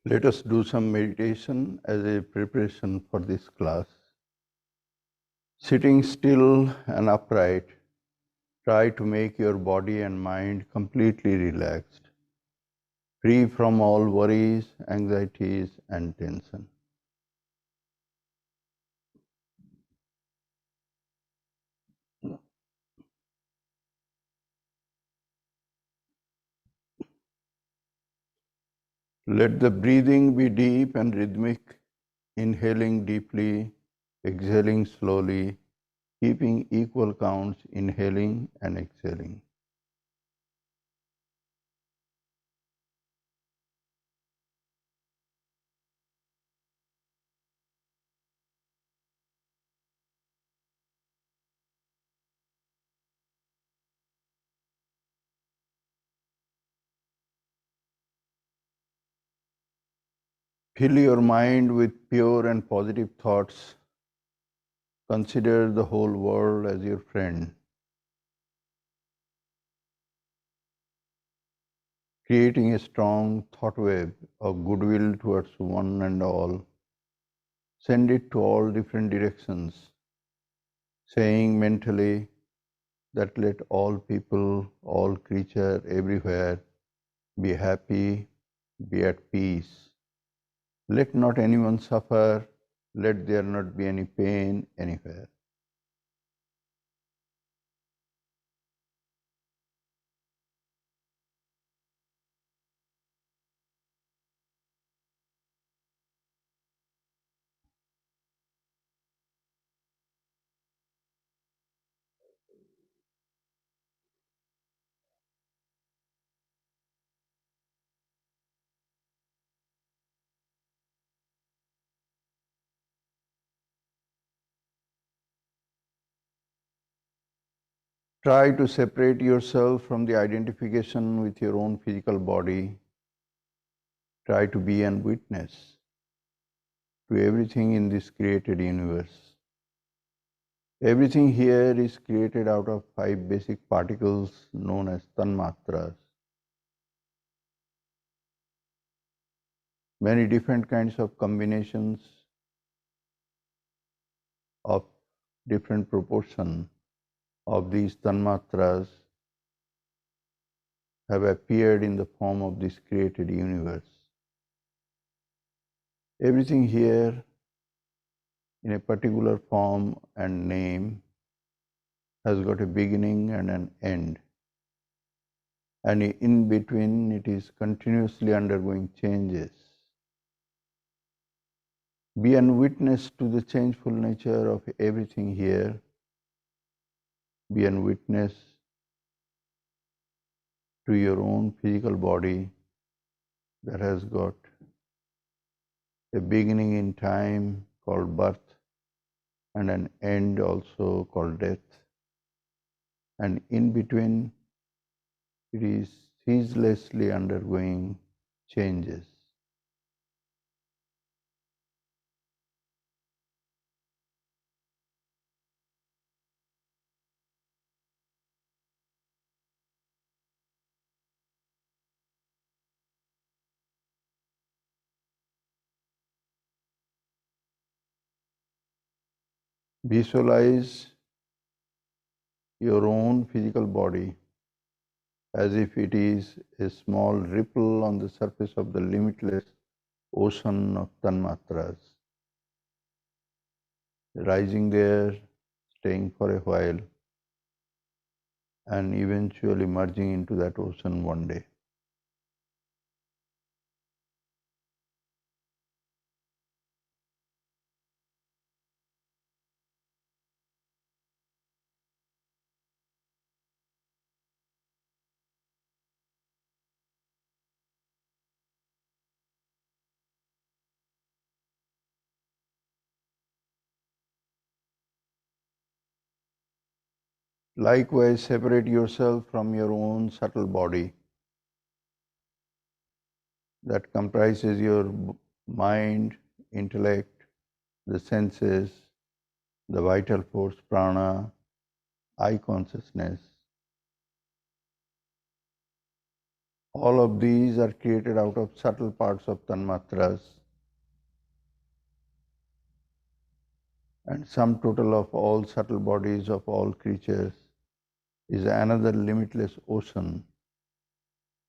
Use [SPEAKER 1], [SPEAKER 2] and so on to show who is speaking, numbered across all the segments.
[SPEAKER 1] Let us do some meditation as a preparation for this class. Sitting still and upright, try to make your body and mind completely relaxed, free from all worries, anxieties, and tension. Let the breathing be deep and rhythmic, inhaling deeply, exhaling slowly, keeping equal counts, inhaling and exhaling. Fill your mind with pure and positive thoughts. Consider the whole world as your friend. Creating a strong thought wave of goodwill towards one and all. Send it to all different directions, saying mentally that let all people, all creatures everywhere be happy, be at peace. Let not anyone suffer, let there not be any pain anywhere. Try to separate yourself from the identification with your own physical body. Try to be a witness to everything in this created universe. Everything here is created out of 5 basic particles known as tanmatras. Many different kinds of combinations of different proportion of these tanmatras have appeared in the form of this created universe. Everything here in a particular form and name has got a beginning and an end. And in between it is continuously undergoing changes. Be a witness to the changeful nature of everything here. Be a witness to your own physical body that has got a beginning in time called birth and an end also called death. And in between it is ceaselessly undergoing changes. Visualize your own physical body as if it is a small ripple on the surface of the limitless ocean of tanmatras, rising there, staying for a while, and eventually merging into that ocean one day. Likewise, separate yourself from your own subtle body that comprises your mind, intellect, the senses, the vital force, prana, eye consciousness. All of these are created out of subtle parts of tanmatras, and sum total of all subtle bodies of all creatures is another limitless ocean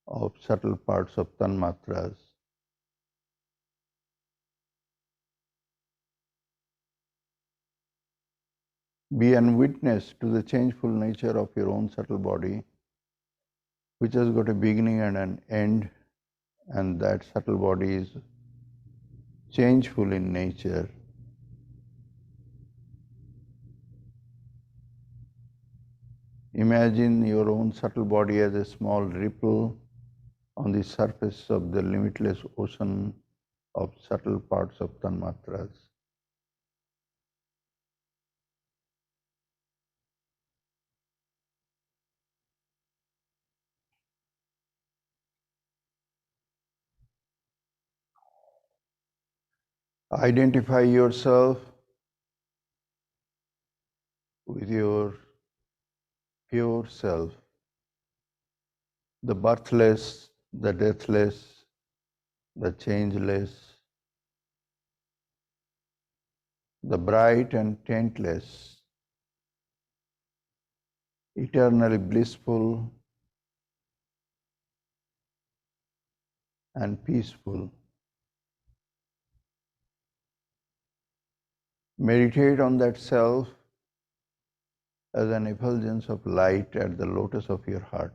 [SPEAKER 1] of subtle parts of tanmatras. Be an witness to the changeful nature of your own subtle body, which has got a beginning and an end, and that subtle body is changeful in nature. Imagine your own subtle body as a small ripple on the surface of the limitless ocean of subtle parts of tanmatras. Identify yourself with your pure self, the birthless, the deathless, the changeless, the bright and taintless, eternally blissful and peaceful. Meditate on that self as an effulgence of light at the lotus of your heart.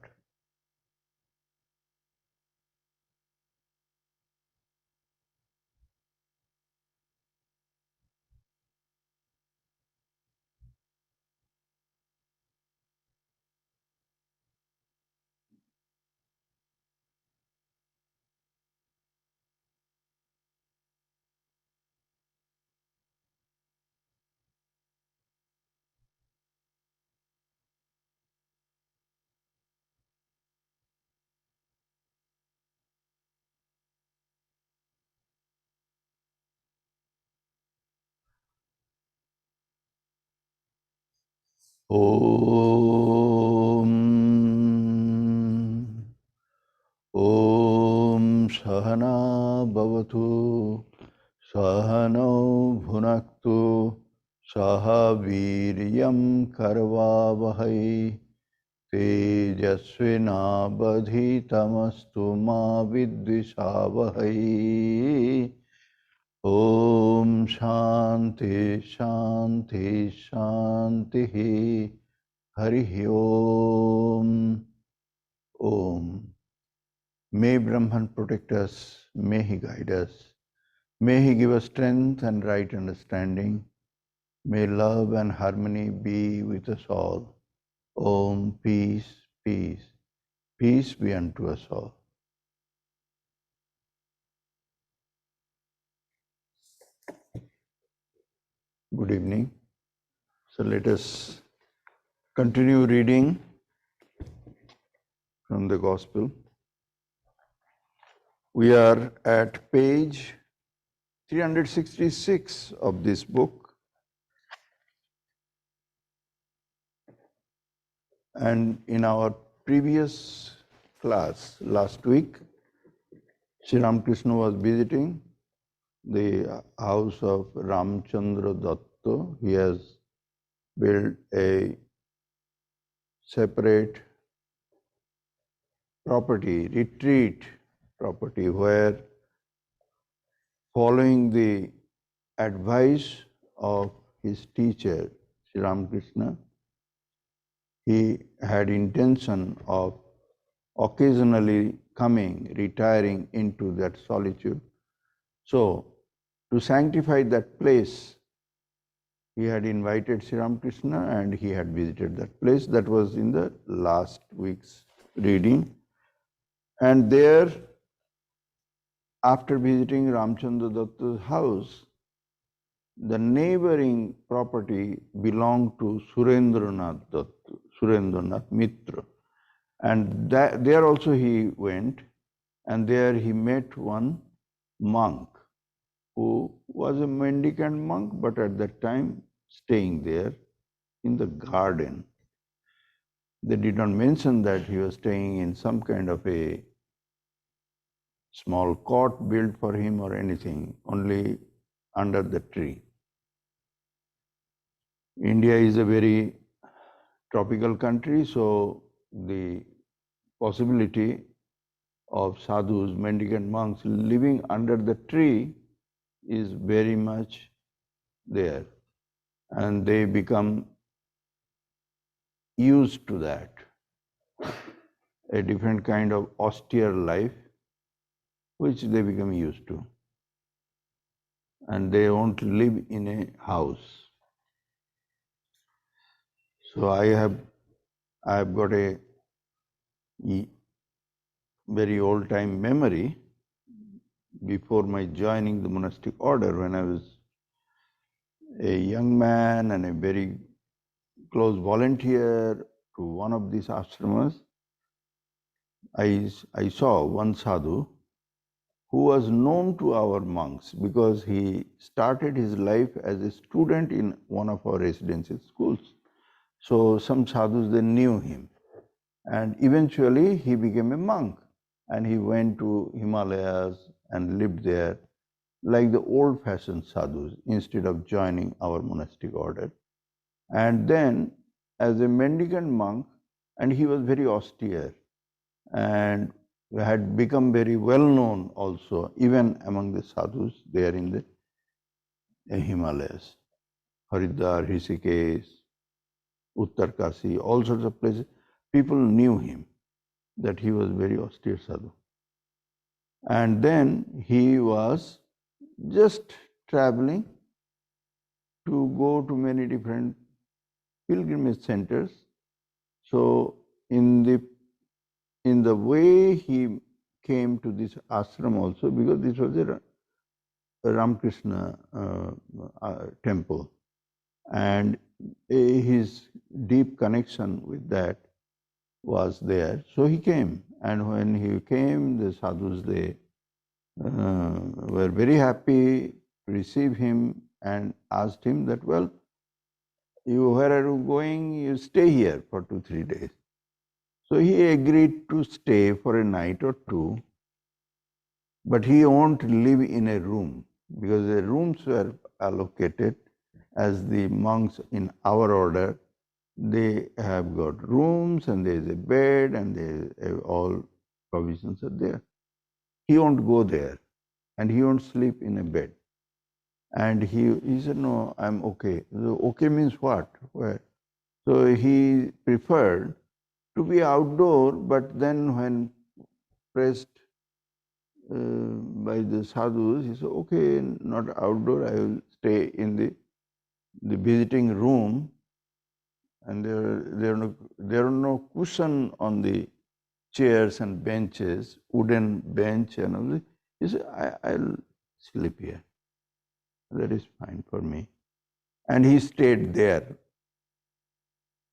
[SPEAKER 1] Om Om Sahana Bhavatu Sahano Bhunaktu Saha Viryam Karvavahai Tejasvinabadhitamastu ma vidvishavahai. Om Shanti Shanti Shanti Hari Om. Om. May Brahman protect us, may he guide us, may he give us strength and right understanding, may love and harmony be with us all. Om, peace, peace, peace be unto us all. Good evening. So let us continue reading from the Gospel. We are at page 366 of this book, and in our previous class last week, Sri Ramakrishna was visiting the house of Ramchandra Datta. He has built a separate property, retreat property, where, following the advice of his teacher, Sri Ramakrishna, he had intention of occasionally coming, retiring into that solitude. So, to sanctify that place, he had invited Sri Ramakrishna and he had visited that place. That was in the last week's reading. And there, after visiting Ramchandra Datta's house, the neighboring property belonged to Surendranath Datta, Surendranath Mitra. And there also he went, and there he met one monk who was a mendicant monk, but at that time staying there in the garden. They did not mention that he was staying in some kind of a small cot built for him or anything, only under the tree. India is a very tropical country, so the possibility of sadhus, mendicant monks living under the tree is very much there, and they become used to that, a different kind of austere life which they become used to, and they won't live in a house. So I have got a very old time memory before my joining the monastic order, when I was a young man and a very close volunteer to one of these ashramas. I saw one sadhu who was known to our monks because he started his life as a student in one of our residential schools. So some sadhus, they knew him. And eventually he became a monk, and he went to Himalayas and lived there like the old-fashioned sadhus instead of joining our monastic order. And then as a mendicant monk, and he was very austere and had become very well known also, even among the sadhus there in the Himalayas, Haridwar, Rishikesh, Uttarkasi, all sorts of places. People knew him, that he was very austere sadhu. And then he was just traveling to go to many different pilgrimage centers. So in the way he came to this ashram also, because this was a Ramakrishna temple, and his deep connection with that was there. So he came, and when he came, the sadhus, they were very happy to receive him and asked him that, well, where are you going? You stay here for 2-3 days. So he agreed to stay for a night or two, but he won't live in a room, because the rooms were allocated as the monks in our order. They have got rooms, and there is a bed, and all provisions are there. He won't go there, and he won't sleep in a bed. And he said, no, I'm okay. So okay means what? Where? So he preferred to be outdoor, but then when pressed by the sadhus, he said, okay, not outdoor, I will stay in the visiting room, and there are no cushion on the chairs and benches, wooden bench and all this. He said, I'll sleep here. That is fine for me. And he stayed there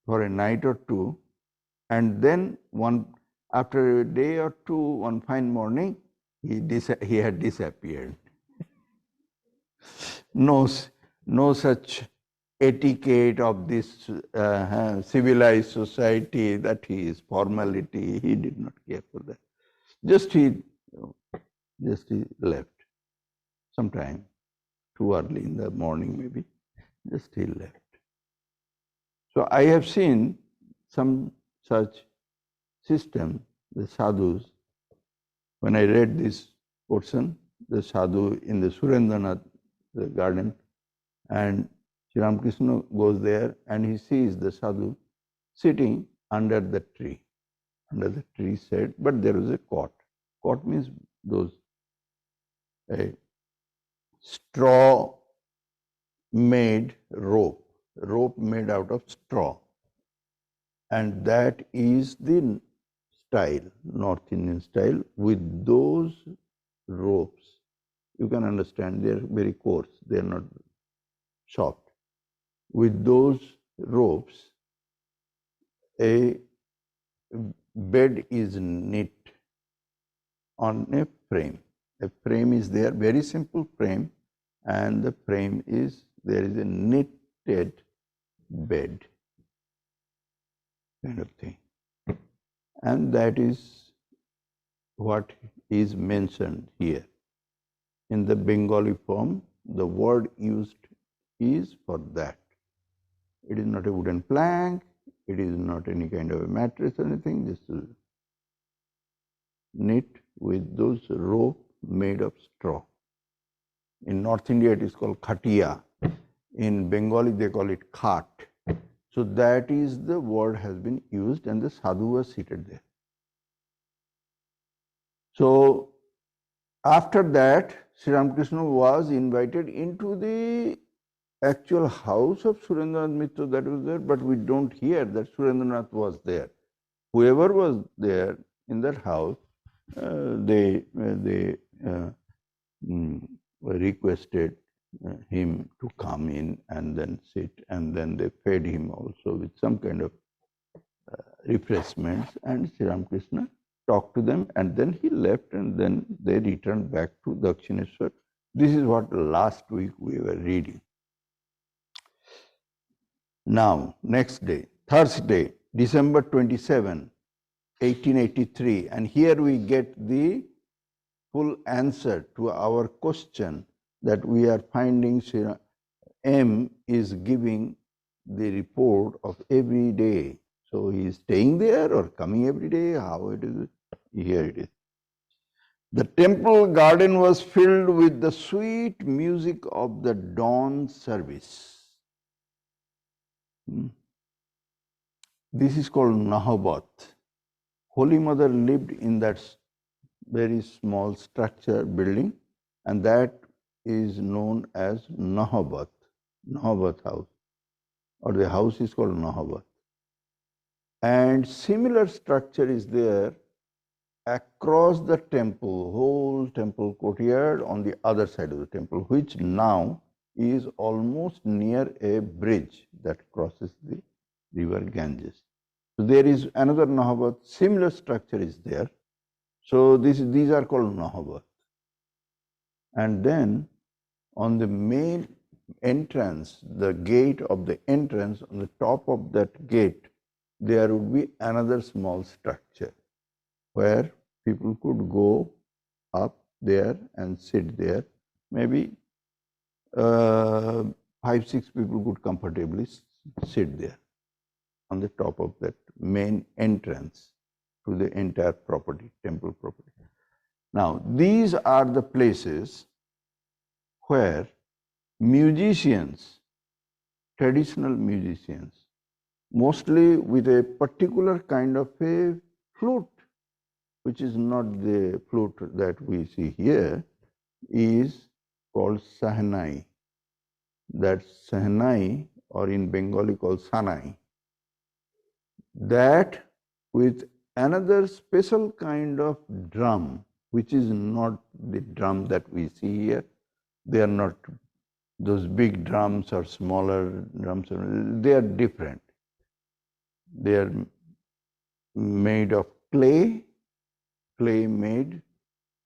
[SPEAKER 1] for a night or two, and then after a day or two, one fine morning, he had disappeared. No such etiquette of this civilized society that he is formality. He did not care for that. Just he left sometime, too early in the morning maybe. Just he left. So I have seen some such system, the sadhus. When I read this portion, the sadhu in the Surendranath the garden, and Sri Ramakrishna goes there and he sees the sadhu sitting under the tree. Under the tree said, but there was a cot. Cot means those straw made rope made out of straw. And that is the style, North Indian style, with those ropes. You can understand they are very coarse, they are not soft. With those ropes, a bed is knit on a frame. A frame is there, very simple frame, and the frame is, there is a knitted bed kind of thing. And that is what is mentioned here. In the Bengali form, the word used is for that. It is not a wooden plank, it is not any kind of a mattress or anything, this is knit with those rope made of straw. In North India, it is called khatiya. In Bengali, they call it khat. So that is the word has been used, and the sadhu was seated there. So after that, Sri Ramakrishna was invited into the actual house of Surendranath Mitra that was there, but we don't hear that Surendranath was there. Whoever was there in that house, they requested him to come in and then sit, and then they fed him also with some kind of refreshments, and Sri Ramakrishna talked to them, and then he left, and then they returned back to Dakshineshwar. This is what last week we were reading. Now, next day, Thursday, December 27, 1883, and here we get the full answer to our question that we are finding. M is giving the report of every day. So he is staying there or coming every day, how it is, here it is. The temple garden was filled with the sweet music of the dawn service. This is called Nahabat. Holy Mother lived in that very small structure building, and that is known as Nahabat, Nahabat house, or the house is called Nahabat. And similar structure is there across the temple, whole temple courtyard on the other side of the temple, which now is almost near a bridge that crosses the river Ganges. So there is another Nahabat, similar structure is there. So these are called Nahabat. And then on the main entrance, the gate of the entrance, on the top of that gate, there would be another small structure where people could go up there and sit there. Maybe 5-6 people could comfortably sit there on the top of that main entrance to the entire property, temple property. Now, these are the places where musicians, traditional musicians, mostly with a particular kind of a flute, which is not the flute that we see here, is called sahnai. That sahnai, or in Bengali called sanai, that with another special kind of drum, which is not the drum that we see here. They are not those big drums or smaller drums, they are different. They are made of clay made,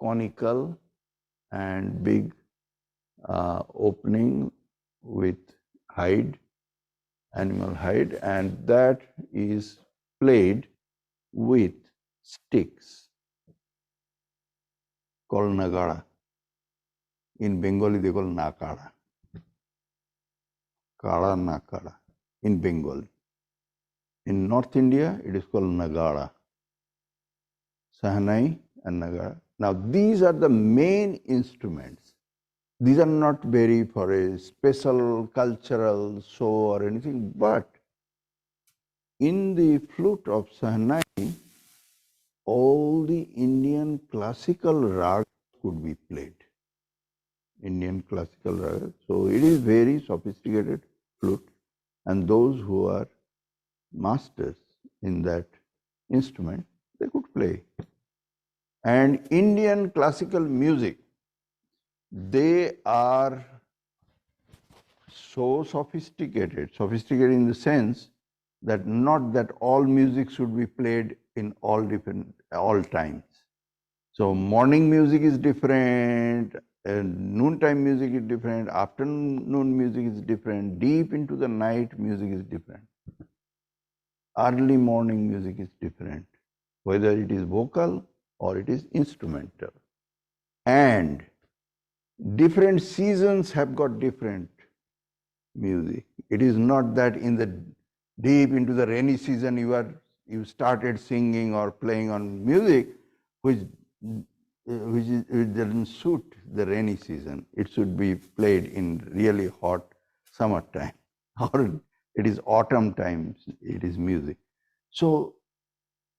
[SPEAKER 1] conical and big opening with hide, animal hide, and that is played with sticks called nagara. In Bengali they call nakara. Kara nakara in Bengali. In North India it is called nagara. Sahnai and nagara. Now these are the main instruments. These are not very for a special cultural show or anything, but in the flute of Sahnai, all the Indian classical ragas could be played. Indian classical ragas. So it is very sophisticated flute, and those who are masters in that instrument, they could play. And Indian classical music, they are so sophisticated in the sense that not that all music should be played in all times. So morning music is different, noontime music is different, afternoon music is different, deep into the night music is different. Early morning music is different, whether it is vocal or it is instrumental. And different seasons have got different music. It is not that in the deep into the rainy season you started singing or playing on music which doesn't suit the rainy season. It should be played in really hot summertime or it is autumn times, it is music. So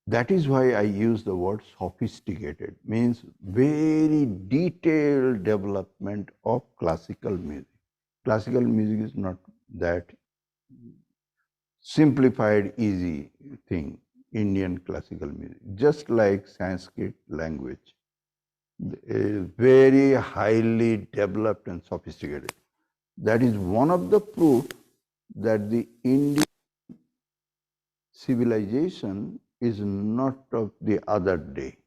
[SPEAKER 1] that is why I use the word sophisticated, means very detailed development of classical music. Classical music is not that simplified, easy thing, Indian classical music, just like Sanskrit language, is very highly developed and sophisticated. That is one of the proof that the Indian civilization is not of the other day.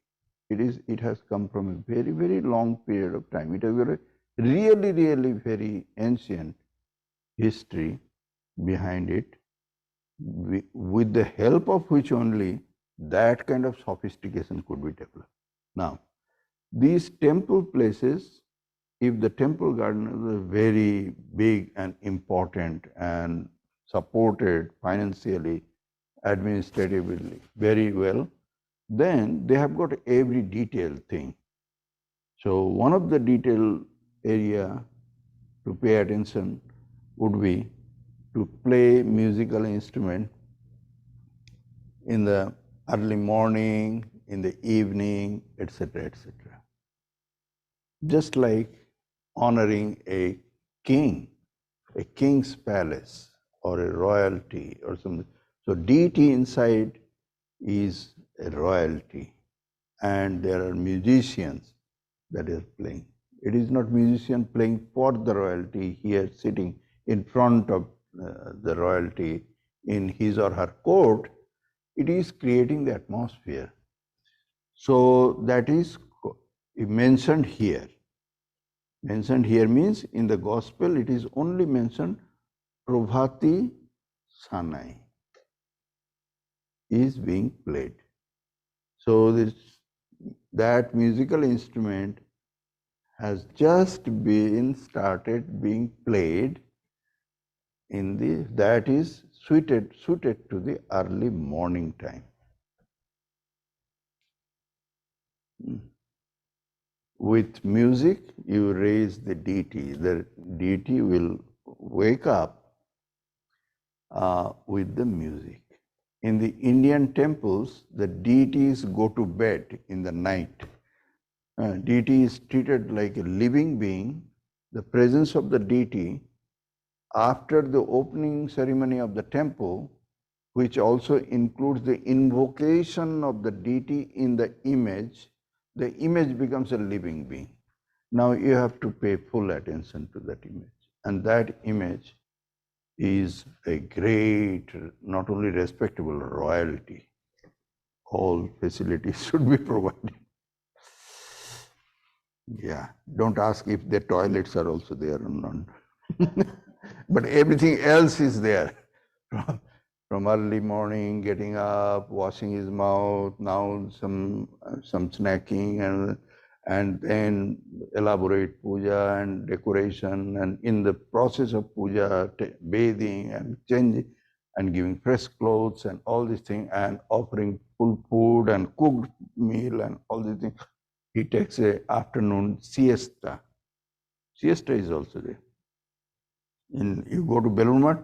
[SPEAKER 1] It has come from a very, very long period of time. It has got a really, really very ancient history behind it, with the help of which only that kind of sophistication could be developed. Now, these temple places, if the temple garden is very big and important and supported financially, administratively very well, then they have got every detailed thing. So one of the detail area to pay attention would be to play musical instrument in the early morning, in the evening, etc., etc. Just like honoring a king's palace or a royalty or something. So deity inside is a royalty and there are musicians that is playing. It is not musician playing for the royalty here sitting in front of the royalty in his or her court. It is creating the atmosphere. So that is mentioned here. Mentioned here means in the gospel it is only mentioned Prabhati Sanai is being played. So that musical instrument has just been started being played in that is suited to the early morning time. With music, you raise the deity. The deity will wake up with the music. In the Indian temples, the deities go to bed in the night. Deity is treated like a living being. The presence of the deity after the opening ceremony of the temple, which also includes the invocation of the deity in the image becomes a living being. Now you have to pay full attention to that image. And that image is a great, not only respectable royalty. All facilities should be provided. Yeah, don't ask if the toilets are also there or not. But everything else is there. From early morning, getting up, washing his mouth, now some snacking and then elaborate puja and decoration, and in the process of puja, bathing and changing and giving fresh clothes and all these things and offering full food and cooked meal and all these things. He takes a afternoon siesta. Siesta is also there. You go to Belur Math,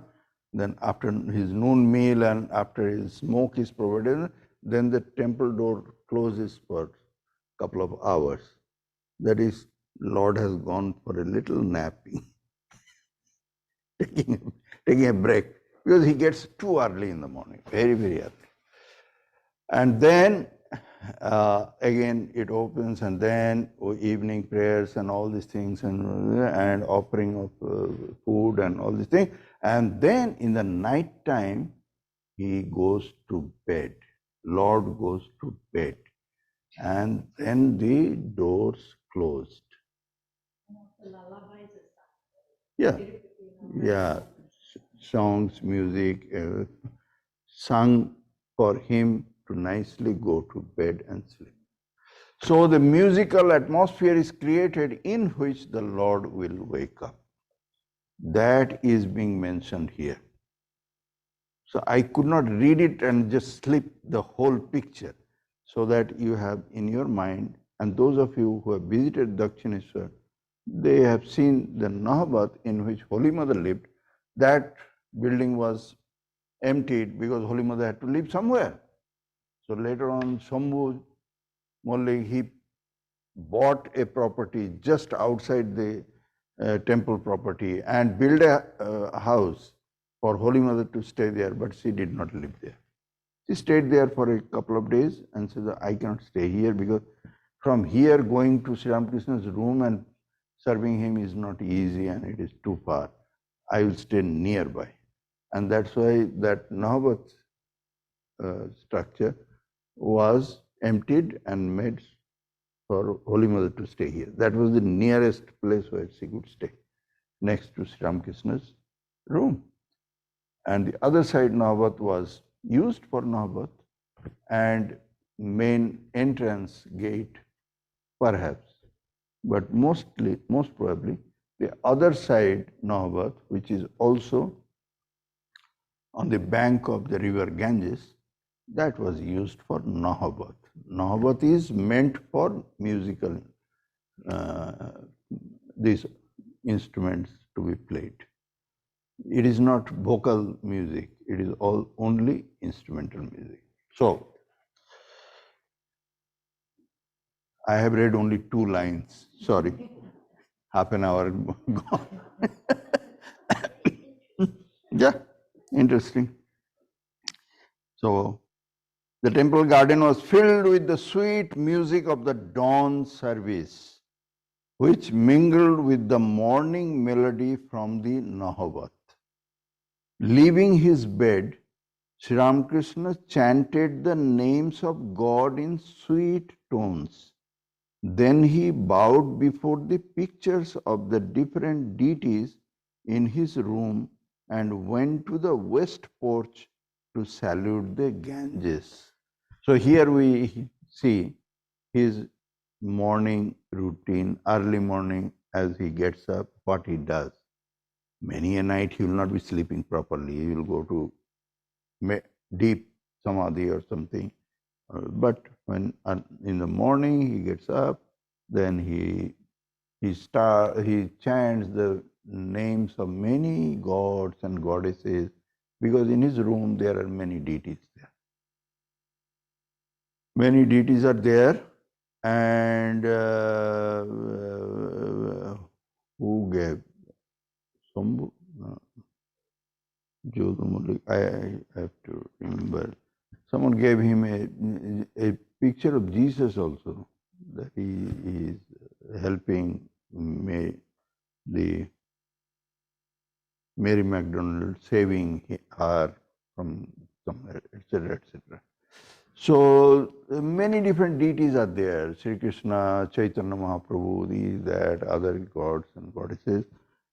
[SPEAKER 1] then after his noon meal and after his smoke is provided, then the temple door closes for a couple of hours. That is, Lord has gone for a little napping, taking a break, because he gets too early in the morning, very, very early. And then again it opens, and then evening prayers and all these things, and offering of food and all these things. And then in the night time, he goes to bed. Lord goes to bed. And then the doors closed. Yeah, yeah. Songs, music, sung for him to nicely go to bed and sleep. So the musical atmosphere is created in which the Lord will wake up. That is being mentioned here. So I could not read it and just slip the whole picture, so that you have in your mind, and those of you who have visited Dakshineshwar, they have seen the Nahabat in which Holy Mother lived. That building was emptied because Holy Mother had to live somewhere. So later on, Shambhu Mollik, he bought a property just outside the temple property and built a house for Holy Mother to stay there, but she did not live there. She stayed there for a couple of days and said, I cannot stay here because from here going to Sri Ramakrishna's room and serving him is not easy and it is too far. I will stay nearby. And that's why that Nahabat structure was emptied and made for Holy Mother to stay here. That was the nearest place where she could stay, next to Sri Ramakrishna's room. And the other side Nahabat was used for Nahabat, and main entrance gate perhaps, but most probably the other side Nahabat, which is also on the bank of the river Ganges, that was used for Nahabat. Nahabat is meant for musical, these instruments to be played. It is not vocal music, it is all only instrumental music. So, I have read only 2 lines, sorry, half an hour gone. Yeah, interesting. So, the temple garden was filled with the sweet music of the dawn service, which mingled with the morning melody from the Nahabat. Leaving his bed, Sri Ramakrishna chanted the names of God in sweet tones. Then he bowed before the pictures of the different deities in his room and went to the west porch to salute the Ganges. So here we see his morning routine, early morning as he gets up, what he does. Many a night he will not be sleeping properly. He will go to deep samadhi or something. But when in the morning he gets up, then he chants the names of many gods and goddesses, because in his room there are many deities there. Many deities are there, and who gave Shambhu? I have to remember. Someone gave him a picture of Jesus also, that he is helping the Mary MacDonald, saving her from somewhere, etc., etc. So many different deities are there. Sri Krishna, Chaitanya Mahaprabhu, these, that, other gods and goddesses.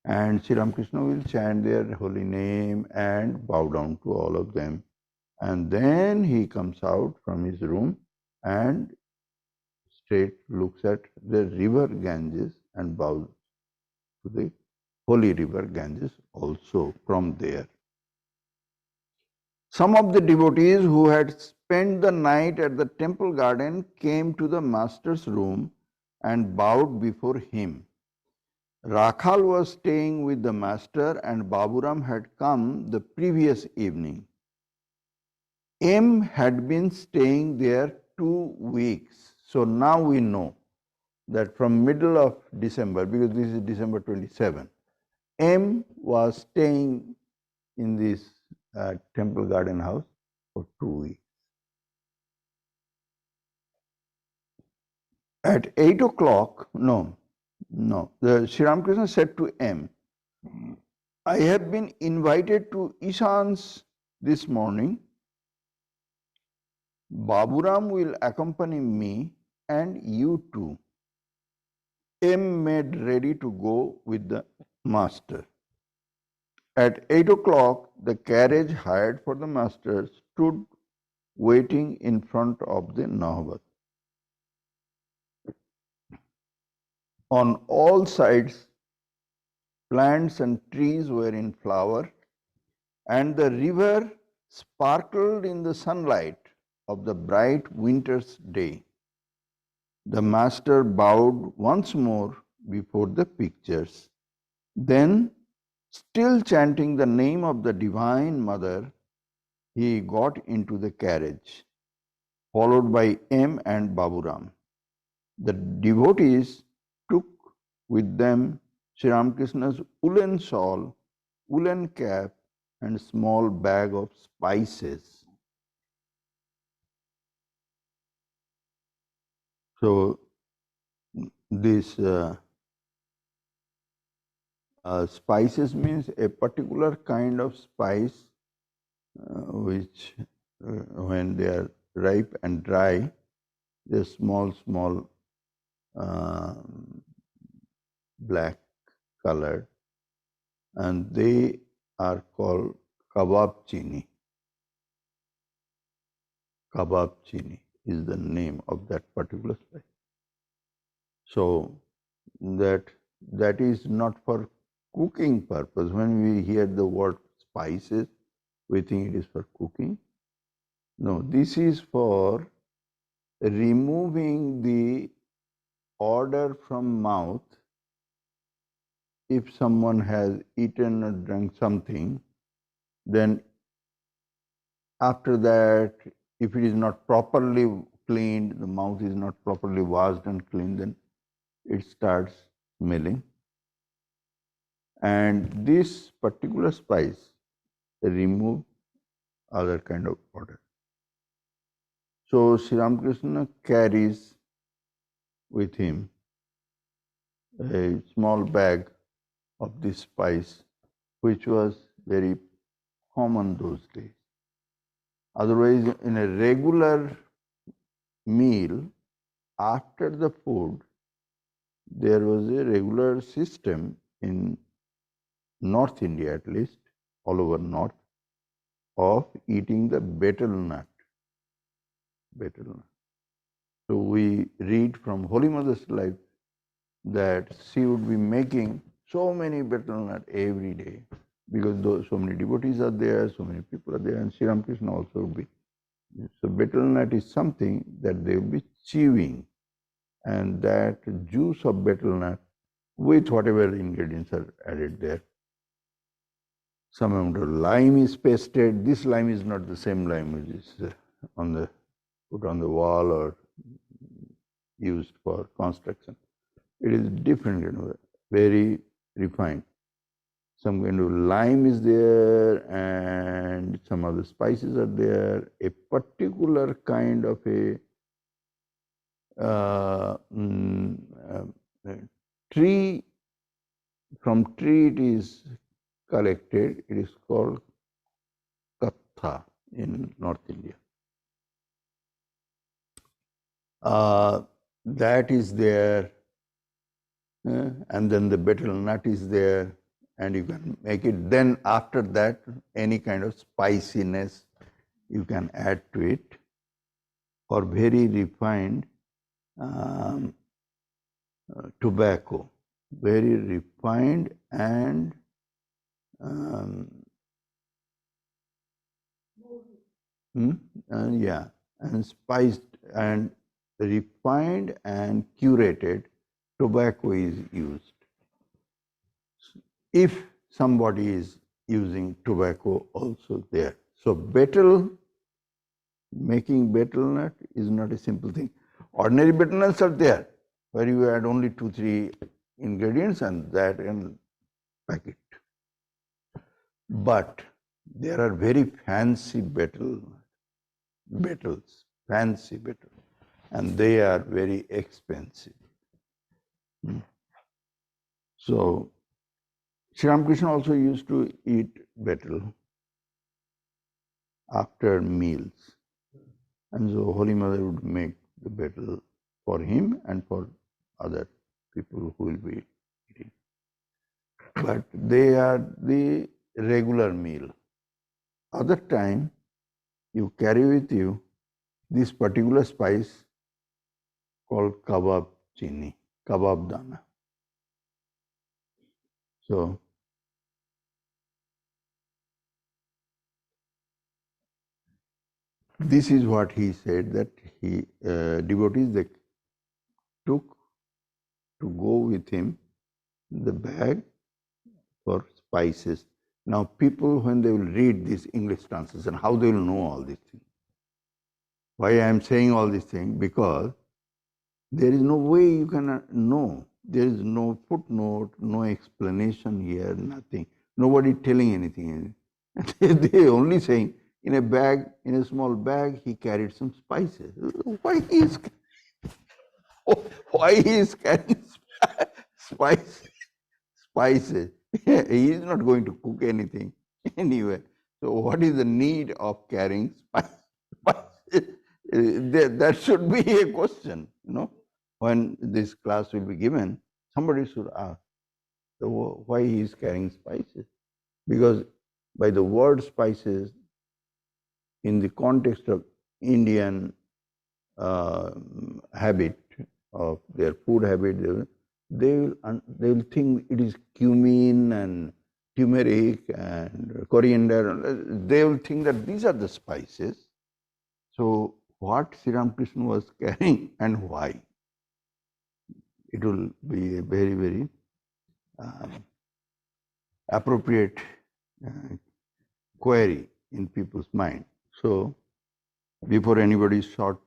[SPEAKER 1] And Sri Ramakrishna will chant their holy name and bow down to all of them. And then he comes out from his room and straight looks at the river Ganges and bows to the holy river Ganges also from there. Some of the devotees who had spent the night at the temple garden came to the master's room and bowed before him. Rakhal was staying with the master and Baburam had come the previous evening. M had been staying there 2 weeks. So now we know that from middle of December, because this is December 27, M was staying in this temple garden house for 2 weeks. At 8 o'clock, the Sri Ramakrishna said to M, I have been invited to Ishan's this morning. Baburam will accompany me and you too. M made ready to go with the master. At 8 o'clock, the carriage hired for the master stood waiting in front of the Nahabat. On all sides, plants and trees were in flower, and the river sparkled in the sunlight of the bright winter's day. The master bowed once more before the pictures. Then, still chanting the name of the Divine Mother, he got into the carriage, followed by M and Baburam. The devotees took with them Sri Ramakrishna's woolen shawl, woolen cap, and small bag of spices. So this spices means a particular kind of spice which when they are ripe and dry, they're small black colored, and they are called kebab chini. Kebab chini is the name of that particular spice. So that is not for cooking purpose. When we hear the word spices, we think it is for cooking. No, this is for removing the odor from mouth. If someone has eaten or drunk something, then after that, if it is not properly cleaned, the mouth is not properly washed and cleaned, then it starts smelling. And this particular spice remove other kind of odor. So Sri Ramakrishna carries with him a small bag of this spice, which was very common those days. Otherwise, in a regular meal, after the food, there was a regular system in North India at least, all over North, of eating the betel nut. Betel nut. So we read from Holy Mother's life that she would be making so many betel nut every day because so many devotees are there, so many people are there, and Sri Ramakrishna also would be. So betel nut is something that they will be chewing, and that juice of betel nut with whatever ingredients are added there. Some amount of lime is pasted. This lime is not the same lime which is put on the wall or used for construction. It is different, very refined. Some kind of lime is there and some other spices are there. A particular kind of a tree, from tree it is collected. It is called katha in North India. That is there, and then the betel nut is there, and you can make it. Then after that, any kind of spiciness you can add to it, or very refined tobacco, very refined and and spiced and refined and curated tobacco is used. If somebody is using tobacco also there. So making betel nut is not a simple thing. Ordinary betel nuts are there, where you add only 2-3 ingredients and that and pack it. But there are very fancy betels, fancy betels, and they are very expensive. So Sri Ramakrishna also used to eat betel after meals. And so Holy Mother would make the betel for him and for other people who will be eating. But they are the regular meal. Other time, you carry with you this particular spice called kebab chini, kebab dana. So this is what he said, that he devotees, they took to go with him the bag for spices. Now people, when they will read this English translation, how they will know all these things? Why I am saying all these things? Because there is no way you can know. There is no footnote, no explanation here, nothing. Nobody telling anything. They only saying, in a bag, in a small bag, he carried some spices. Why he is carrying spices? Spices. He is not going to cook anything anyway. So what is the need of carrying spices? That should be a question, When this class will be given, somebody should ask, why he is carrying spices? Because by the word spices, in the context of Indian habit, of their food habit, they will think it is cumin and turmeric and coriander. They will think that these are the spices. So what Sri Ramakrishna was carrying and why? It will be a very, very appropriate query in people's mind. So before anybody sought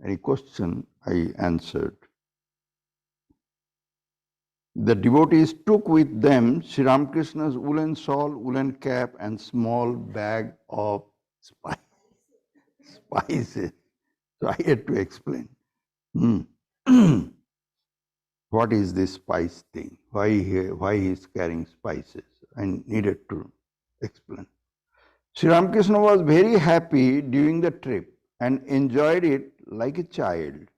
[SPEAKER 1] any question, I answered. The devotees took with them Sri Ramakrishna's woolen shawl, woolen cap, and small bag of spices. So I had to explain. What is this spice thing? Why he is carrying spices? I needed to explain. Sri Ramakrishna was very happy during the trip and enjoyed it like a child.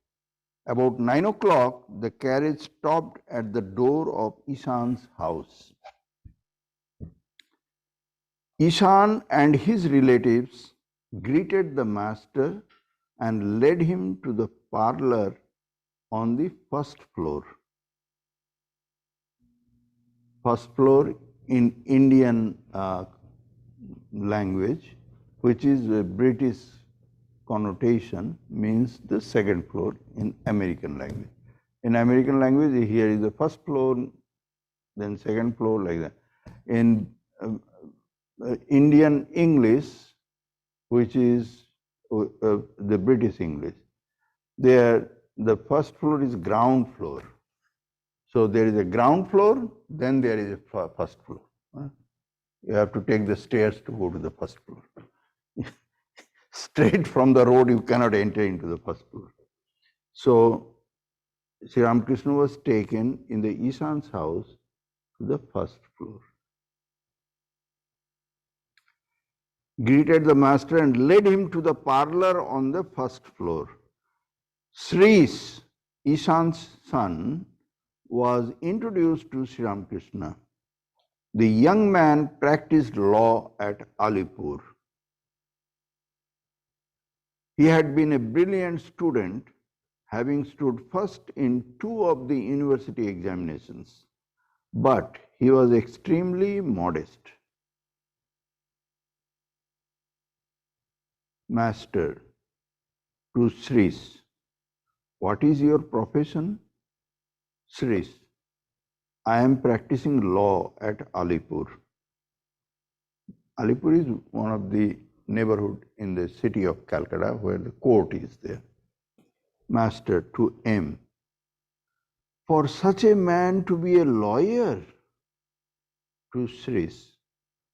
[SPEAKER 1] About 9 o'clock, the carriage stopped at the door of Ishan's house. Ishan and his relatives greeted the master and led him to the parlor on the first floor. First floor in Indian language, which is a British connotation, means the second floor in American language. In American language, here is the first floor, then second floor, like that. In Indian English, which is the British English, there the first floor is ground floor. So there is a ground floor, then there is a first floor. You have to take the stairs to go to the first floor. Straight from the road, you cannot enter into the first floor. So Sri Ramakrishna was taken in the Ishan's house to the first floor. Greeted the master and led him to the parlor on the first floor. Sri's, Ishan's son, was introduced to Sri Ramakrishna. The young man practiced law at Alipur. He had been a brilliant student, having stood first in 2 of the university examinations, but he was extremely modest. Master, to Sris, what is your profession? Sris, I am practicing law at Alipur. Alipur is one of the neighborhood in the city of Calcutta where the court is there. Master, to M, for such a man to be a lawyer? To Sris,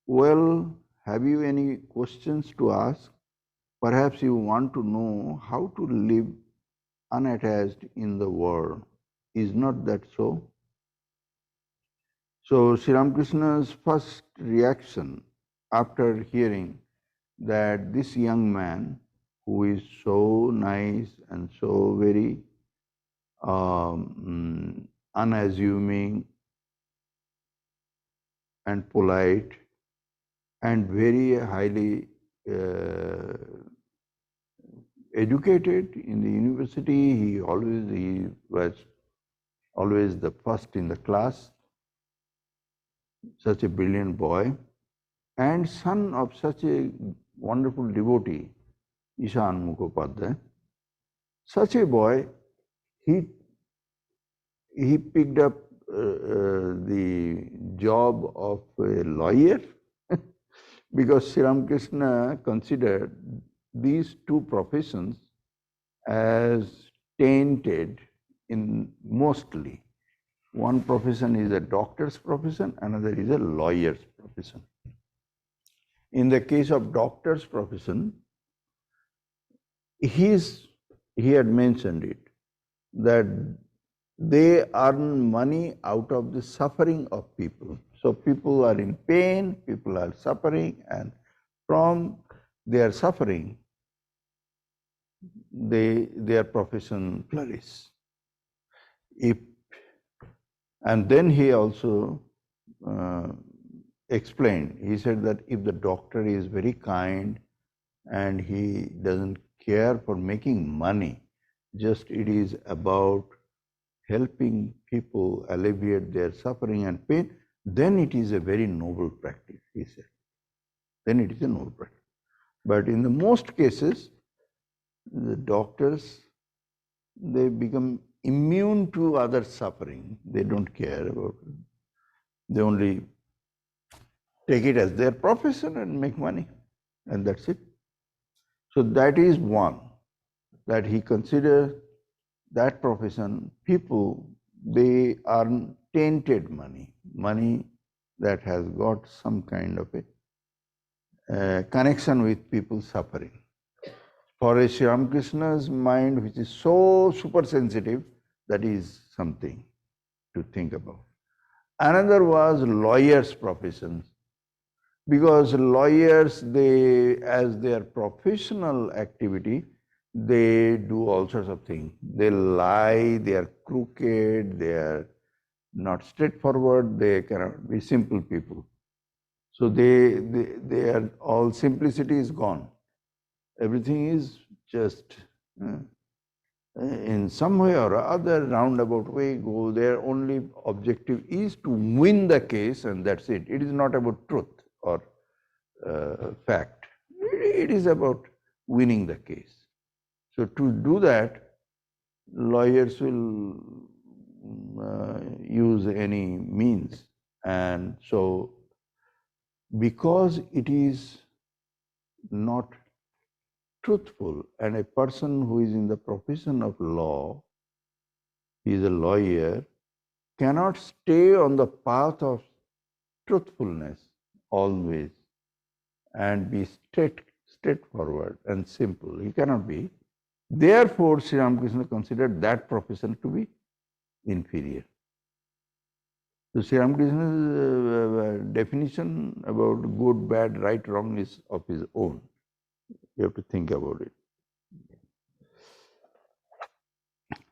[SPEAKER 1] well, have you any questions to ask? Perhaps you want to know how to live unattached in the world. Is not that so? So Sri Ramakrishna's first reaction after hearing that this young man, who is so nice and so very unassuming and polite and very highly educated in the university, he was always the first in the class. such a brilliant boy, and son of such a wonderful devotee, Ishan Mukhopadhyay. Such a boy, he picked up the job of a lawyer because Sri Ramakrishna considered these two professions as tainted in mostly. One profession is a doctor's profession, another is a lawyer's profession. In the case of doctor's profession, he had mentioned it, that they earn money out of the suffering of people. So people are in pain, people are suffering, and from their suffering, their profession flourishes. And then he also explained, he said that if the doctor is very kind and he doesn't care for making money, just it is about helping people alleviate their suffering and pain, then it is a very noble practice, he said. Then it is a noble practice. But in the most cases, the doctors, they become immune to other suffering. They don't care about it. They only take it as their profession and make money, and that's it. So that is one, that he considers that profession, people, they earn tainted money, money that has got some kind of a connection with people suffering. For a Sri Ramakrishna's mind, which is so super sensitive, that is something to think about. Another was lawyers' professions, because lawyers, they, as their professional activity, they do all sorts of things. They lie, they are crooked, they are not straightforward, they cannot be simple people. So they are, all simplicity is gone. Everything is just in some way or other, roundabout way go. Their only objective is to win the case, and that's it. It is not about truth or fact. It is about winning the case. So to do that, lawyers will use any means. And so because it is not truthful, and a person who is in the profession of law, he is a lawyer, cannot stay on the path of truthfulness always and be straightforward and simple. He cannot be. Therefore, Sri Ramakrishna considered that profession to be inferior. So Sri Ramakrishna's definition about good, bad, right, wrong is of his own. You have to think about it.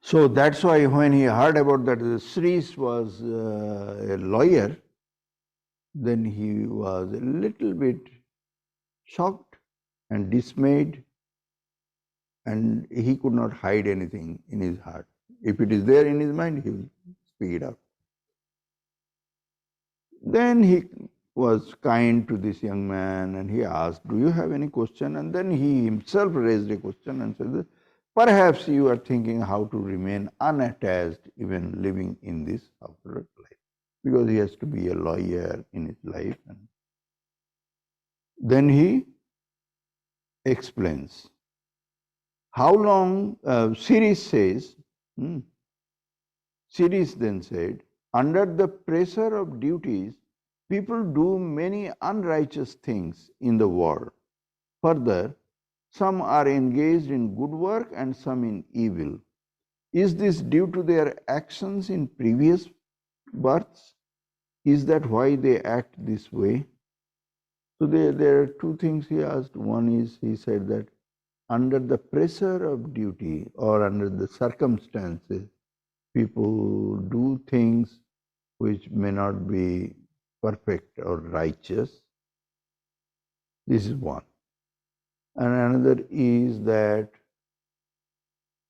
[SPEAKER 1] So that's why when he heard about that Sri's was a lawyer, then he was a little bit shocked and dismayed, and he could not hide anything in his heart. If it is there in his mind, he will speak it out. Then he was kind to this young man and he asked, "Do you have any question?" And then he himself raised a question and said, "Perhaps you are thinking how to remain unattached even living in this after life." Because he has to be a lawyer in his life. And then he explains how long, Siris says, Siris then said, "Under the pressure of duties, people do many unrighteous things in the world. Further, some are engaged in good work and some in evil. Is this due to their actions in previous births? Is that why they act this way?" So there are two things he asked. One is, he said that under the pressure of duty or under the circumstances, people do things which may not be perfect or righteous. This is one. And another is that,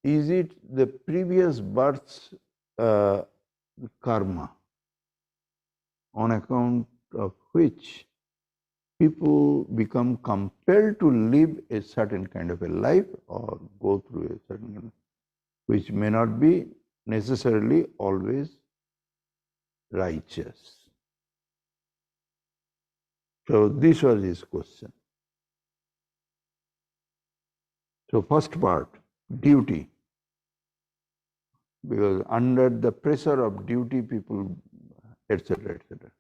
[SPEAKER 1] is it the previous birth's karma, on account of which people become compelled to live a certain kind of a life or go through a certain kind of, which may not be necessarily always righteous. So this was his question. So first part, duty. Because under the pressure of duty, people, etc., etc.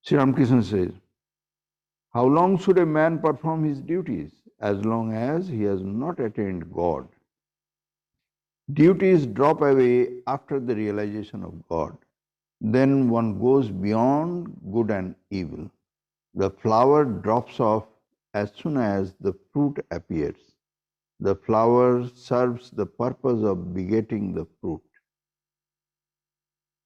[SPEAKER 1] Sri Ramakrishna says, how long should a man perform his duties? As long as he has not attained God. Duties drop away after the realization of God. Then one goes beyond good and evil. The flower drops off as soon as the fruit appears. The flower serves the purpose of begetting the fruit.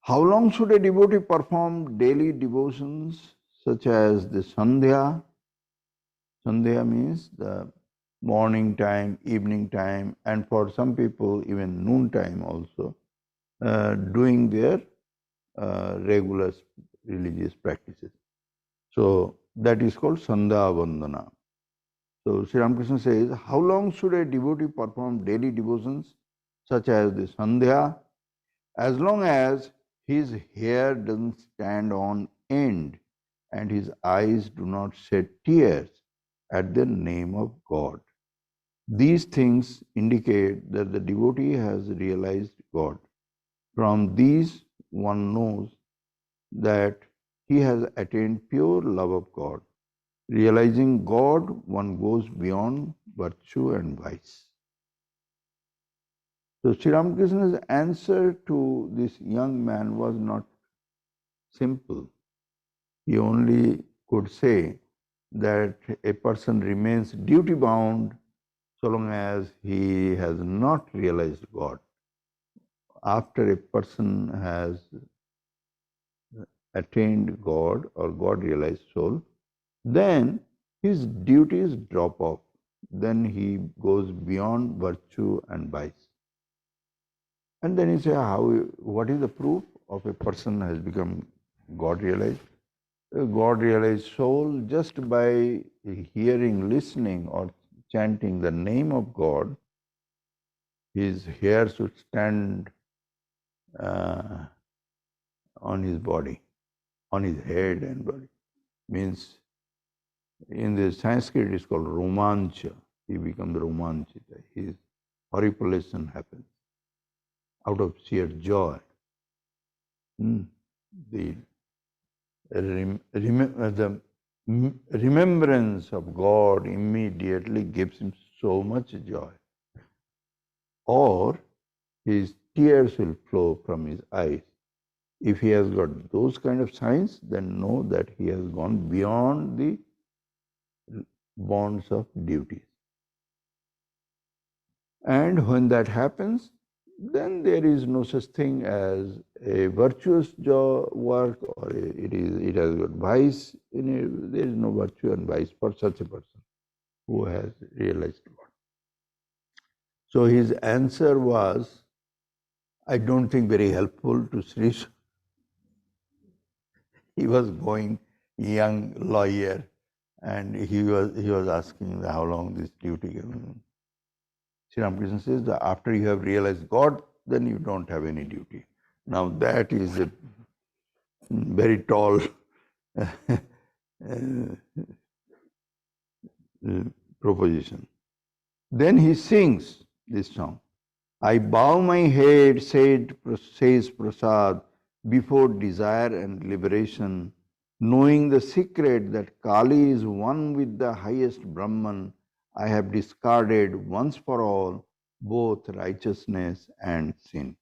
[SPEAKER 1] How long should a devotee perform daily devotions such as the Sandhya? Sandhya means the morning time, evening time, and for some people even noon time also, doing their regular religious practices. So that is called Sandhya Vandana. So Sri Ramakrishna says, how long should a devotee perform daily devotions such as the Sandhya? As long as his hair doesn't stand on end and his eyes do not shed tears at the name of God. These things indicate that the devotee has realized God. From these, one knows that he has attained pure love of God. Realizing God, one goes beyond virtue and vice. So Sri Ramakrishna's answer to this young man was not simple. He only could say that a person remains duty bound so long as he has not realized God. After a person has attained God or God realized soul, then his duties drop off. Then he goes beyond virtue and vice. And then he says, what is the proof of a person has become God realized? A God realized soul, just by hearing, listening, or chanting the name of God, his hair should stand on his body, on his head and body. Means in the Sanskrit it is called romancha. He becomes romanchita. His horripilation happens out of sheer joy. The remembrance of God immediately gives him so much joy. Or his tears will flow from his eyes. If he has got those kind of signs, then know that he has gone beyond the bonds of duties. And when that happens, then there is no such thing as a virtuous work, or it has got vice in it. There is no virtue and vice for such a person who has realized God. So his answer was, I don't think very helpful to Sri. He was going young lawyer, and he was asking how long this duty. Sri Ramakrishna says that after you have realized God, then you don't have any duty. Now that is a very tall proposition. Then he sings this song. I bow my head, says Prasad, before desire and liberation, knowing the secret that Kali is one with the highest Brahman. I have discarded once for all both righteousness and sin.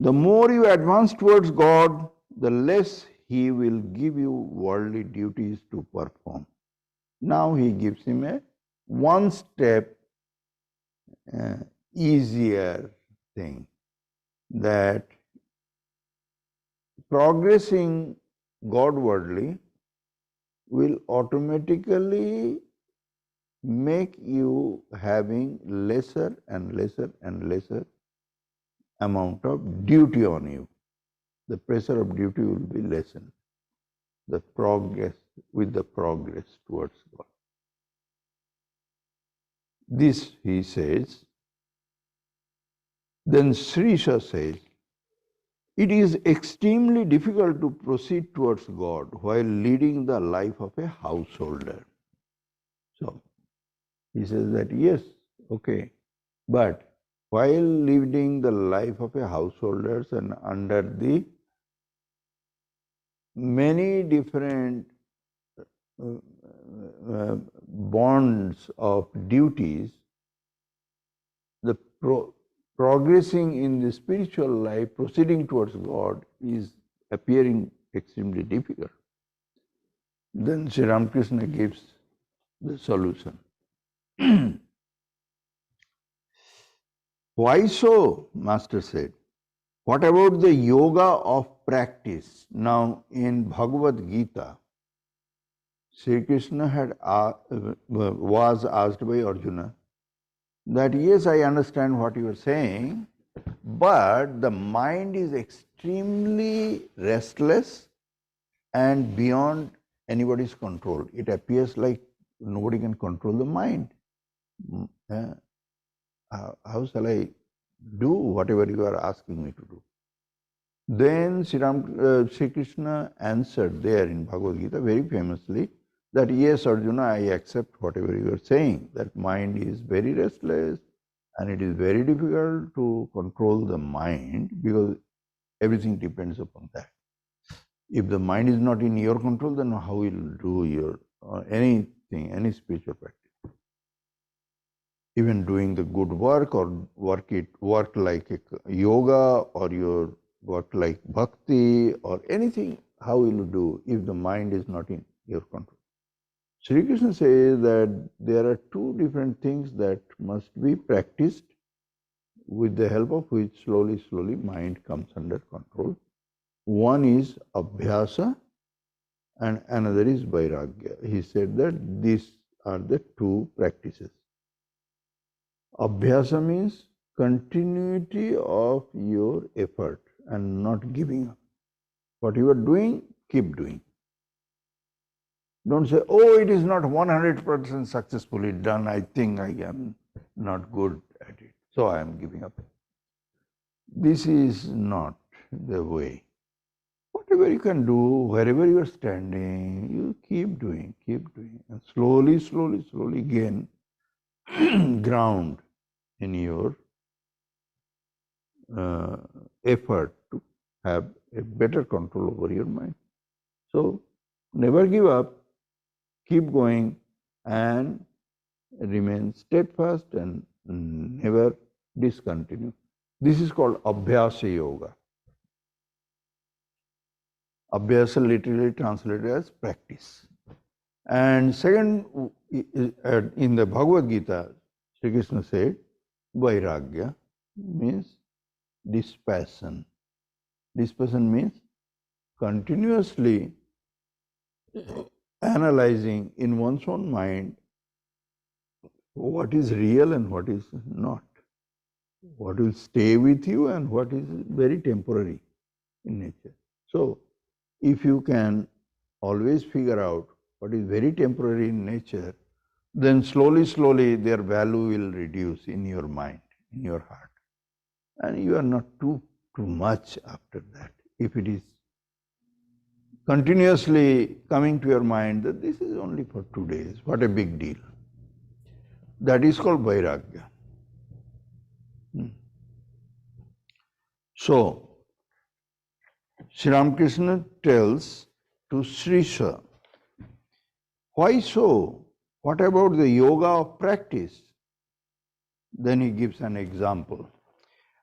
[SPEAKER 1] The more you advance towards God, the less He will give you worldly duties to perform. Now He gives him a one step easier thing, that progressing Godwardly will automatically make you having lesser and lesser and lesser amount of duty on you. The pressure of duty will be lessened. the progress, with the progress towards God. This, he says. Then Srisha says, it is extremely difficult to proceed towards God while leading the life of a householder. So, he says that yes, okay, but while leading the life of a householder and under the many different bonds of duties, the progressing in the spiritual life, proceeding towards God, is appearing extremely difficult. Then Sri Ramakrishna gives the solution. Why so? Master said. What about the yoga of practice? Now, in Bhagavad Gita, Sri Krishna was asked by Arjuna that, yes, I understand what you are saying, but the mind is extremely restless and beyond anybody's control. It appears like nobody can control the mind. How shall I do whatever you are asking me to do? Then Sri Krishna answered there in Bhagavad Gita very famously that, yes, Arjuna, I accept whatever you are saying, that mind is very restless and it is very difficult to control the mind because everything depends upon that. If the mind is not in your control, then how will you do your anything, any spiritual practice? Even doing the good work or work like yoga or your work like bhakti or anything, how will you do if the mind is not in your control? Sri Krishna says that there are two different things that must be practiced with the help of which slowly mind comes under control. One is abhyasa and another is vairagya. He said that these are the two practices. Abhyasa means continuity of your effort and not giving up. What you are doing, keep doing. Don't say, oh, it is not 100% successfully done. I think I am not good at it, so I am giving up. This is not the way. Whatever you can do, wherever you are standing, you keep doing. And slowly gain ground in your effort to have a better control over your mind. So, never give up, keep going and remain steadfast and never discontinue. This is called Abhyasa Yoga. Abhyasa literally translated as practice. And second, in the Bhagavad Gita, Sri Krishna said, Vairagya means dispassion. Dispassion means continuously analyzing in one's own mind what is real and what is not, what will stay with you and what is very temporary in nature. So, if you can always figure out what is very temporary in nature, then slowly their value will reduce in your mind, in your heart. And you are not too much after that. If it is continuously coming to your mind that this is only for 2 days, what a big deal. That is called vairagya. So, Sri Ramakrishna tells to Srisha, why so? What about the yoga of practice? Then he gives an example.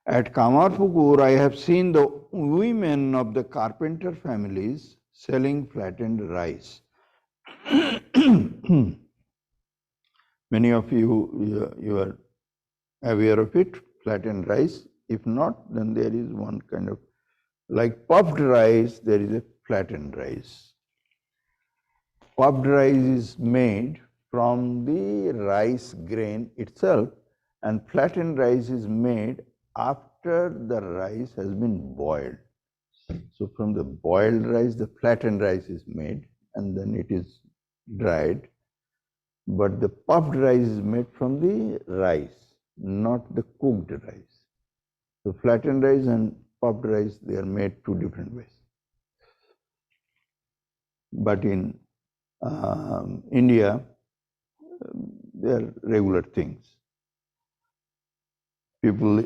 [SPEAKER 1] At Kamarpukur, I have seen the women of the carpenter families selling flattened rice. Many of you are aware of it, flattened rice. If not, then there is one kind of, like puffed rice, there is a flattened rice. Puffed rice is made from the rice grain itself, and flattened rice is made after the rice has been boiled. So from the boiled rice, the flattened rice is made and then it is dried. But the puffed rice is made from the rice, not the cooked rice. So flattened rice and puffed rice, they are made two different ways. But in India, they are regular things. People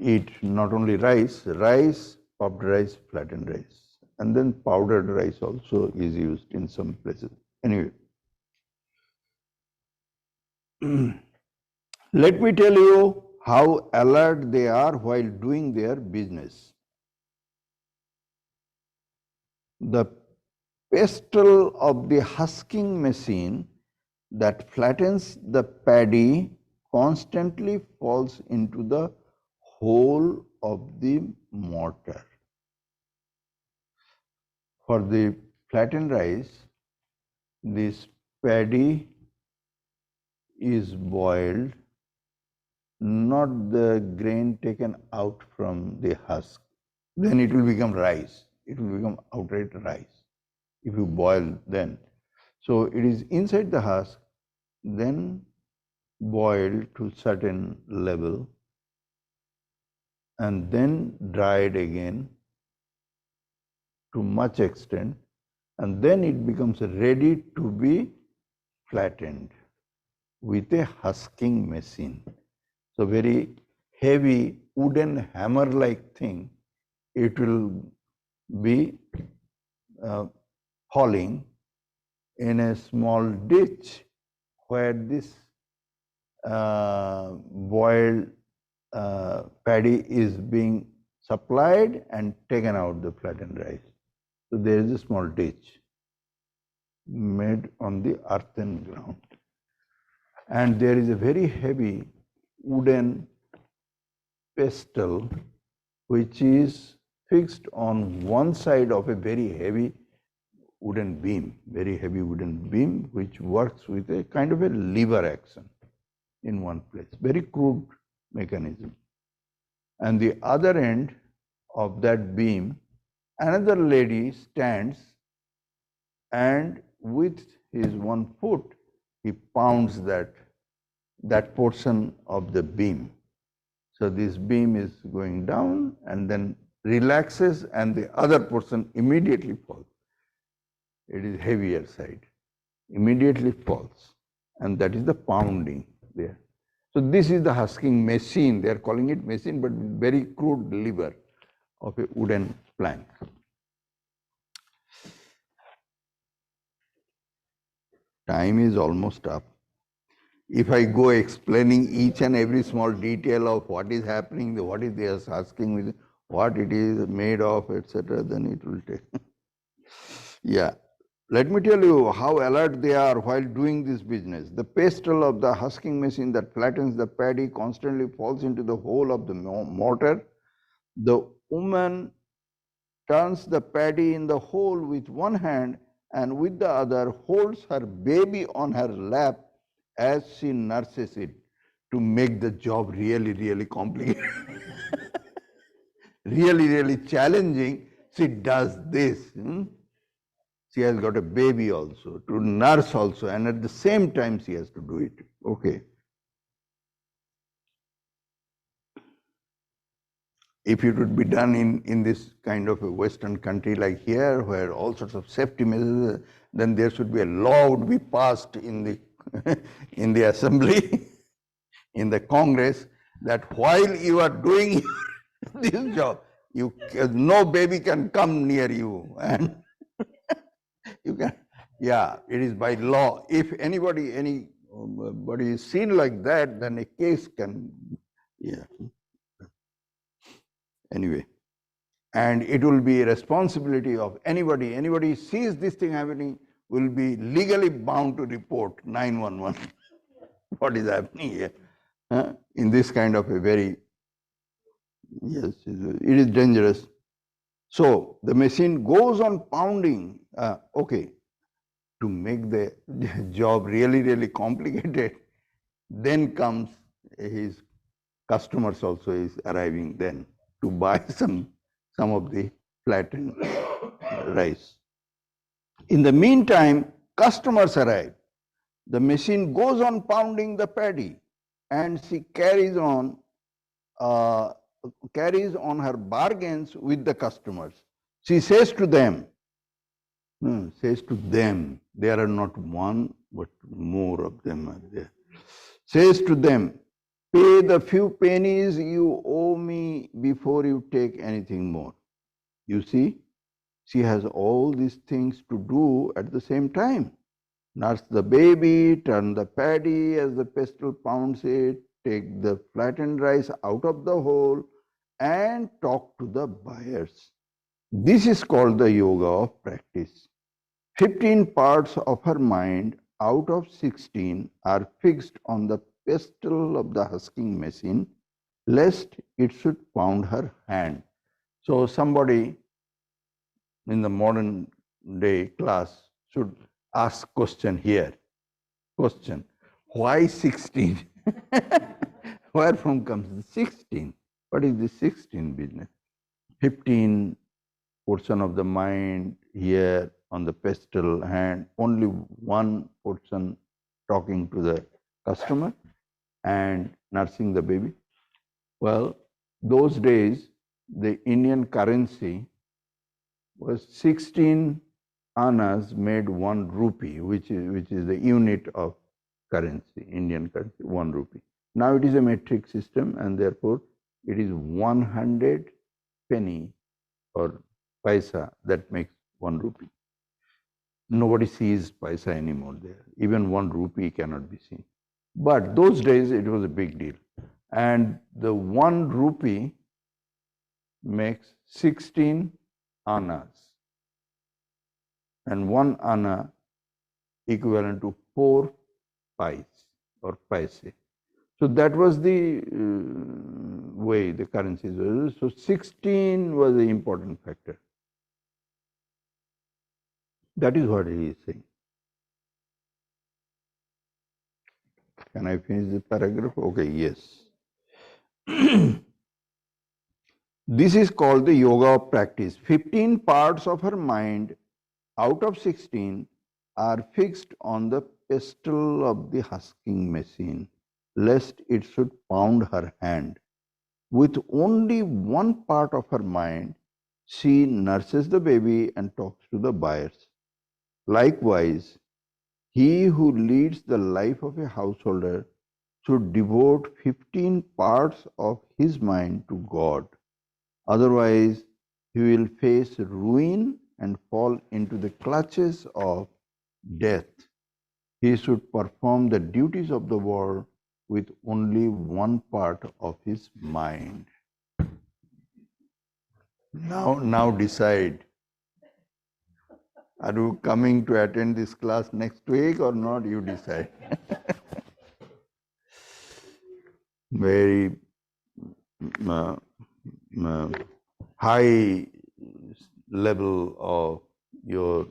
[SPEAKER 1] eat not only rice, puffed rice, flattened rice. And then powdered rice also is used in some places. Anyway, let me tell you how alert they are while doing their business. The pestle of the husking machine that flattens the paddy constantly falls into the hole of the mortar. For the flattened rice, this paddy is boiled, not the grain taken out from the husk. Then it will become rice. It will become outright rice if you boil then. So it is inside the husk, then boiled to certain level, and then dried again to much extent, and then it becomes ready to be flattened with a husking machine. So very heavy wooden hammer-like thing, it will be falling in a small ditch where this boiled paddy is being supplied and taken out the flattened rice. So there is a small ditch made on the earthen ground. And there is a very heavy wooden pestle which is fixed on one side of a very heavy wooden beam, which works with a kind of a lever action in one place, very crude mechanism. And the other end of that beam, another lady stands and with his one foot, he pounds that portion of the beam. So this beam is going down and then relaxes and the other portion immediately falls. It is heavier side, immediately falls. And that is the pounding there. So this is the husking machine. They are calling it machine, but very crude lever of a wooden plank. Time is almost up. If I go explaining each and every small detail of what is happening, what is they are asking, what it is made of, etc., then it will take. Yeah. Let me tell you how alert they are while doing this business. The pestle of the husking machine that flattens the paddy constantly falls into the hole of the mortar. The woman turns the paddy in the hole with one hand and with the other holds her baby on her lap as she nurses it to make the job really, really complicated. Really, really challenging. She does this. She has got a baby also, to nurse also, and at the same time she has to do it. Okay. If it would be done in this kind of a Western country like here, where all sorts of safety measures, then there should be a law would be passed in the in the assembly, in the Congress, that while you are doing this job, no baby can come near you, and you can. Yeah, it is by law. If anybody is seen like that, then a case can. Yeah. Anyway. And it will be a responsibility of anybody sees this thing happening will be legally bound to report 911 what is happening here. In this kind of a very, yes, it is dangerous. So the machine goes on pounding, okay, to make the job really, really complicated. Then comes his customers also is arriving then to buy some of the flattened rice. In the meantime, customers arrive. The machine goes on pounding the paddy, and she uh, carries on her bargains with the customers. She says to them, there are not one, but more of them are there. Says to them, pay the few pennies you owe me before you take anything more. You see, she has all these things to do at the same time. Nurse the baby, turn the paddy as the pestle pounds it, take the flattened rice out of the hole, and talk to the buyers. This is called the yoga of practice. 15 parts of her mind out of 16 are fixed on the pestle of the husking machine, lest it should pound her hand. So somebody in the modern day class should ask question here. Question, why 16? Where from comes the 16? What is the 16 business? 15 portion of the mind here on the pestle hand, only one portion talking to the customer and nursing the baby. Well, those days, the Indian currency was 16 annas made 1 rupee, which is the unit of currency, Indian currency, 1 rupee. Now it is a metric system, and therefore it is 100 penny or paisa that makes 1 rupee. Nobody sees paisa anymore there. Even 1 rupee cannot be seen. But those days it was a big deal. And the 1 rupee makes 16 annas. And 1 anna equivalent to 4 pies or paise. So that was the way the currencies were. So 16 was the important factor. That is what he is saying. Can I finish the paragraph? Okay, yes. This is called the yoga of practice. 15 parts of her mind out of 16 are fixed on the pestle of the husking machine, lest it should pound her hand. With only 1 part of her mind, she nurses the baby and talks to the buyers. Likewise, he who leads the life of a householder should devote 15 parts of his mind to God. Otherwise, he will face ruin and fall into the clutches of death. He should perform the duties of the world with only 1 part of his mind. Now decide. Are you coming to attend this class next week or not? You decide. Very high level of your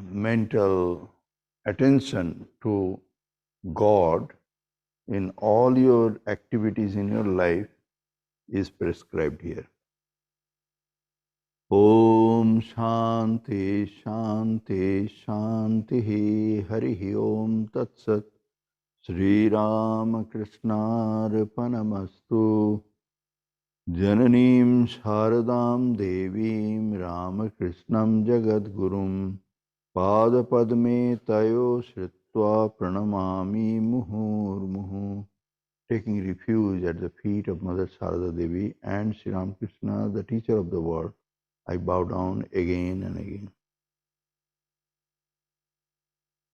[SPEAKER 1] mental attention to God in all your activities in your life is prescribed here. Om Shanti Shanti Shanti Hari Om Tat Sat Sri Ramakrishna Arpanamastu Jananim Sharadam Devim Ramakrishnam Jagadgurum Padapadme Tayo Shritva Pranamami Muhurmuhu. Taking refuge at the feet of Mother Sarada Devi and Sri Ramakrishna, the teacher of the world, I bow down again and again.